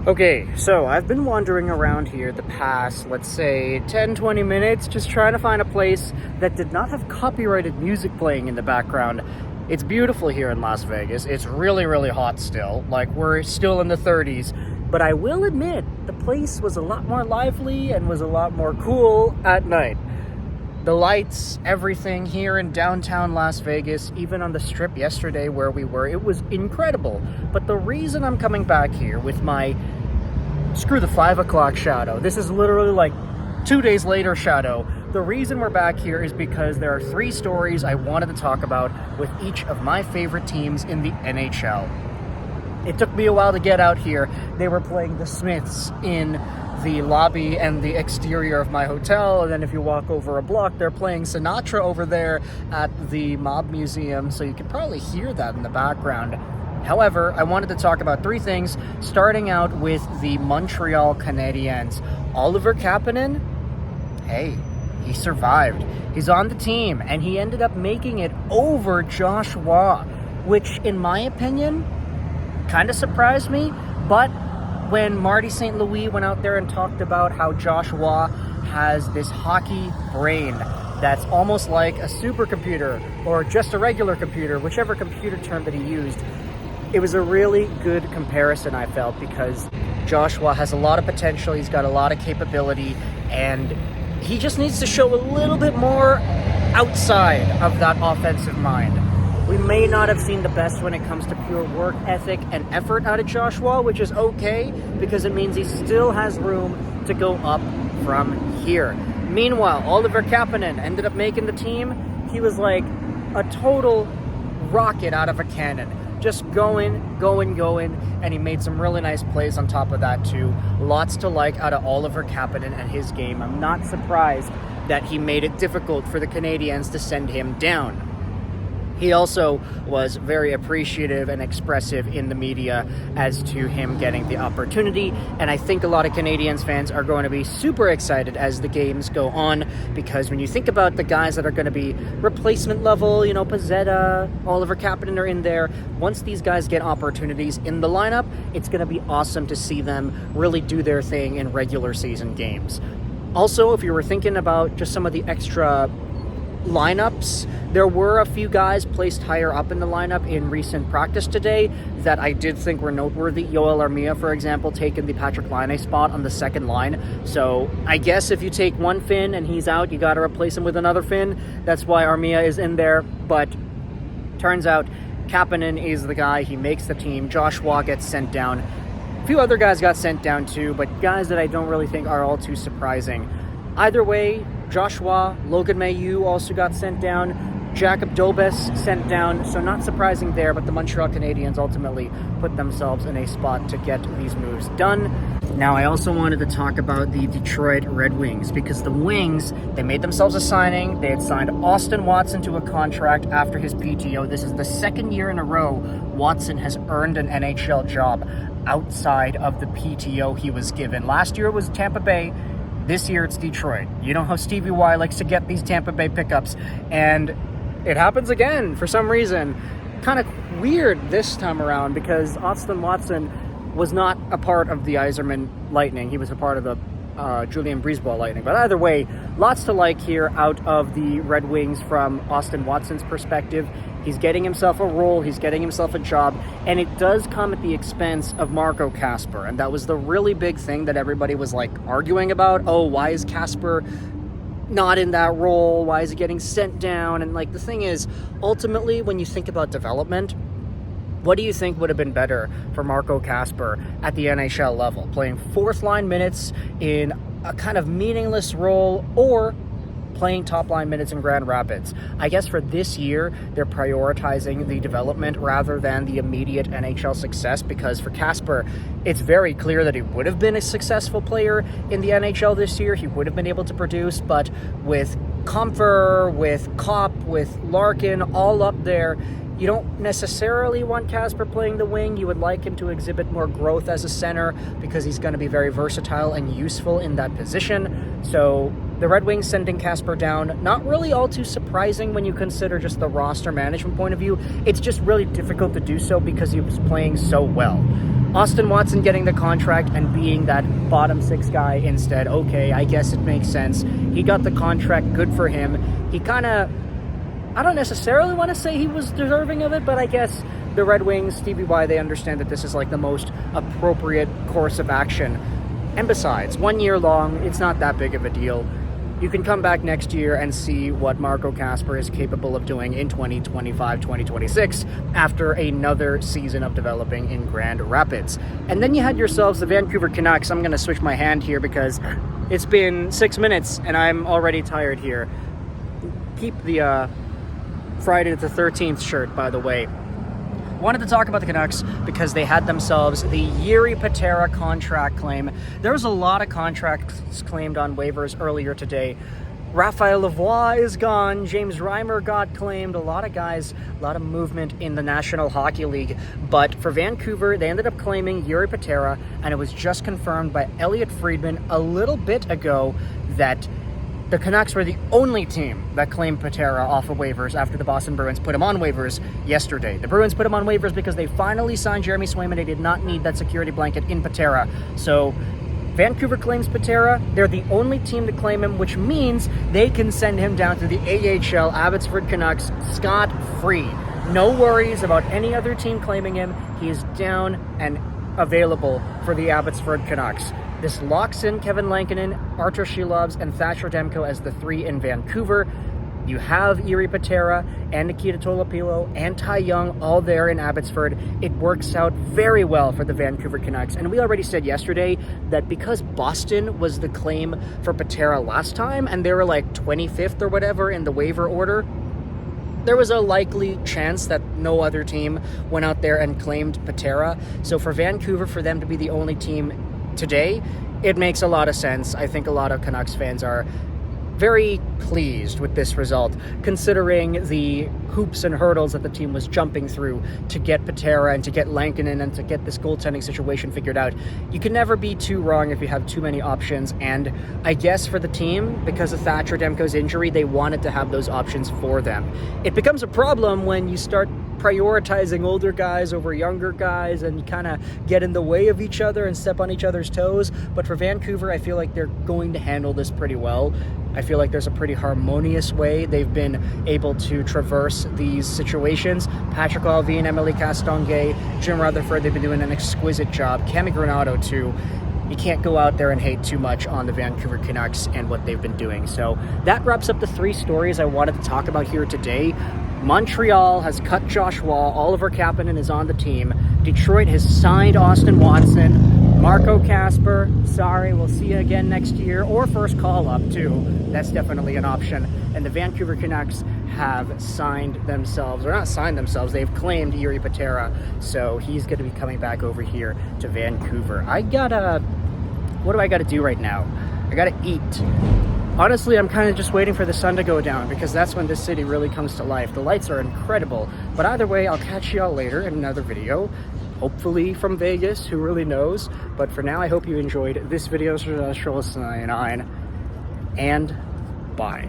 Okay, so I've been wandering around here the past, let's say, 10-20 minutes, just trying to find a place that did not have copyrighted music playing in the background. It's beautiful here in Las Vegas. It's really, really hot still. Like, we're still in the 30s. But I will admit, the place was a lot more lively and was a lot more cool at night. The lights, everything here in downtown Las Vegas, even on the Strip yesterday where we were, it was incredible. But the reason I'm coming back here with my screw the 5 o'clock shadow, this is literally like 2 days later shadow. The reason we're back here is because there are 3 stories I wanted to talk about with each of my favorite teams in the NHL. It took me a while to get out here. They were playing the Smiths in the lobby and the exterior of my hotel, and then if you walk over a block, they're playing Sinatra over there at the Mob Museum, so you can probably hear that in the background. However, I wanted to talk about 3 things, starting out with the Montreal Canadiens. Oliver Kapanen, hey, he survived. He's on the team, and he ended up making it over Josh Waugh, which, in my opinion, kind of surprised me. But when Marty St. Louis went out there and talked about how Josh Waugh has this hockey brain that's almost like a supercomputer or just a regular computer, whichever computer term that he used, it was a really good comparison, I felt, because Josh Waugh has a lot of potential, he's got a lot of capability, and he just needs to show a little bit more outside of that offensive mind. We may not have seen the best when it comes to pure work ethic and effort out of Josh Waugh, which is okay, because it means he still has room to go up from here. Meanwhile, Oliver Kapanen ended up making the team. He was like a total rocket out of a cannon. Just going, and he made some really nice plays on top of that too. Lots to like out of Oliver Kapanen and his game. I'm not surprised that he made it difficult for the Canadiens to send him down. He also was very appreciative and expressive in the media as to him getting the opportunity, and I think a lot of Canadiens fans are going to be super excited as the games go on, because when you think about the guys that are going to be replacement level, you know, Pezzetta, Oliver Kapanen are in there. Once these guys get opportunities in the lineup, it's going to be awesome to see them really do their thing in regular season games. Also, if you were thinking about just some of the extra lineups, there were a few guys placed higher up in the lineup in recent practice today that I did think were noteworthy. Yoel Armia, for example, taking the Patrik Laine spot on the second line. So I guess if you take one Finn and he's out, you got to replace him with another Finn. That's why Armia is in there. But turns out Kapanen is the guy. He makes the team. Josh Waugh gets sent down. A few other guys got sent down too, but guys that I don't really think are all too surprising. Either way, Josh Waugh, Logan Mailloux also got sent down. Jacob Dobes sent down, so not surprising there, but the Montreal Canadiens ultimately put themselves in a spot to get these moves done. Now, I also wanted to talk about the Detroit Red Wings, because the Wings, they made themselves a signing. They had signed Austin Watson to a contract after his PTO. This is the second year in a row Watson has earned an NHL job outside of the PTO he was given. Last year it was Tampa Bay. This year it's Detroit. You know how Stevie Y likes to get these Tampa Bay pickups, and it happens again for some reason. Kind of weird this time around, because Austin Watson was not a part of the Yzerman Lightning. He was a part of the Julien Brisebois Lightning. But either way, lots to like here out of the Red Wings from Austin Watson's perspective. He's getting himself a role, he's getting himself a job, and it does come at the expense of Marco Kasper. And that was the really big thing that everybody was like arguing about. Oh, why is Kasper not in that role? Why is he getting sent down? And like, the thing is, ultimately, when you think about development, what do you think would have been better for Marco Kasper at the NHL level? Playing fourth line minutes in a kind of meaningless role, or playing top line minutes in Grand Rapids? I guess for this year, they're prioritizing the development rather than the immediate NHL success, because for Kasper, it's very clear that he would have been a successful player in the NHL this year. He would have been able to produce, but with Comfer, with Kopp, with Larkin all up there, you don't necessarily want Kasper playing the wing. You would like him to exhibit more growth as a center, because he's going to be very versatile and useful in that position. So The Red Wings sending Kasper down, not really all too surprising when you consider just the roster management point of view. It's just really difficult to do so because he was playing so well. Austin Watson getting the contract and being that bottom six guy instead, okay, I guess it makes sense. He got the contract, good for him. He kind of, I don't necessarily want to say he was deserving of it, but I guess the Red Wings, Stevie Y, they understand that this is like the most appropriate course of action. And besides, 1 year long, it's not that big of a deal. You can come back next year and see what Marco Kasper is capable of doing in 2025, 2026 after another season of developing in Grand Rapids. And then you had yourselves the Vancouver Canucks. I'm going to switch my hand here because it's been 6 minutes and I'm already tired here. Keep the Friday the 13th shirt, by the way. Wanted to talk about the Canucks because they had themselves the Jiri Patera contract claim. There was a lot of contracts claimed on waivers earlier today. Raphael Lavoie is gone. James Reimer got claimed. A lot of guys, a lot of movement in the National Hockey League. But for Vancouver, they ended up claiming Jiri Patera, and it was just confirmed by Elliot Friedman a little bit ago that the Canucks were the only team that claimed Patera off of waivers after the Boston Bruins put him on waivers yesterday. The Bruins put him on waivers because they finally signed Jeremy Swayman. They did not need that security blanket in Patera. So Vancouver claims Patera. They're the only team to claim him, which means they can send him down to the AHL Abbotsford Canucks scot-free. No worries about any other team claiming him. He is down and available for the Abbotsford Canucks. This locks in Kevin Lankinen, Artur Shilovs, and Thatcher Demko as the three in Vancouver. You have Jiri Patera and Nikita Tolopilo and Ty Young all there in Abbotsford. It works out very well for the Vancouver Canucks. And we already said yesterday that because Boston was the claim for Patera last time, and they were like 25th or whatever in the waiver order, there was a likely chance that no other team went out there and claimed Patera. So for Vancouver, for them to be the only team today, it makes a lot of sense. I think a lot of Canucks fans are very pleased with this result, considering the hoops and hurdles that the team was jumping through to get Patera and to get Lankinen and to get this goaltending situation figured out. You can never be too wrong if you have too many options, and I guess for the team, because of Thatcher Demko's injury, they wanted to have those options for them. It becomes a problem when you start prioritizing older guys over younger guys and you kind of get in the way of each other and step on each other's toes. But for Vancouver, I feel like they're going to handle this pretty well. I feel like there's a pretty harmonious way they've been able to traverse these situations. Patrick Allvin, Emily Castonguay, Jim Rutherford, they've been doing an exquisite job. Cami Granato too. You can't go out there and hate too much on the Vancouver Canucks and what they've been doing. So that wraps up the three stories I wanted to talk about here today. Montreal has cut Josh Wall. Oliver Kapanen is on the team. Detroit has signed Austin Watson. Marco Kasper, sorry, we'll see you again next year. Or first call up, too. That's definitely an option. And the Vancouver Canucks have signed themselves, or not signed themselves, they've claimed Jiri Patera. So he's going to be coming back over here to Vancouver. What do I got to do right now? I got to eat. Honestly, I'm kind of just waiting for the sun to go down because that's when this city really comes to life. The lights are incredible. But either way, I'll catch y'all later in another video. Hopefully from Vegas, who really knows. But for now, I hope you enjoyed this video. And bye.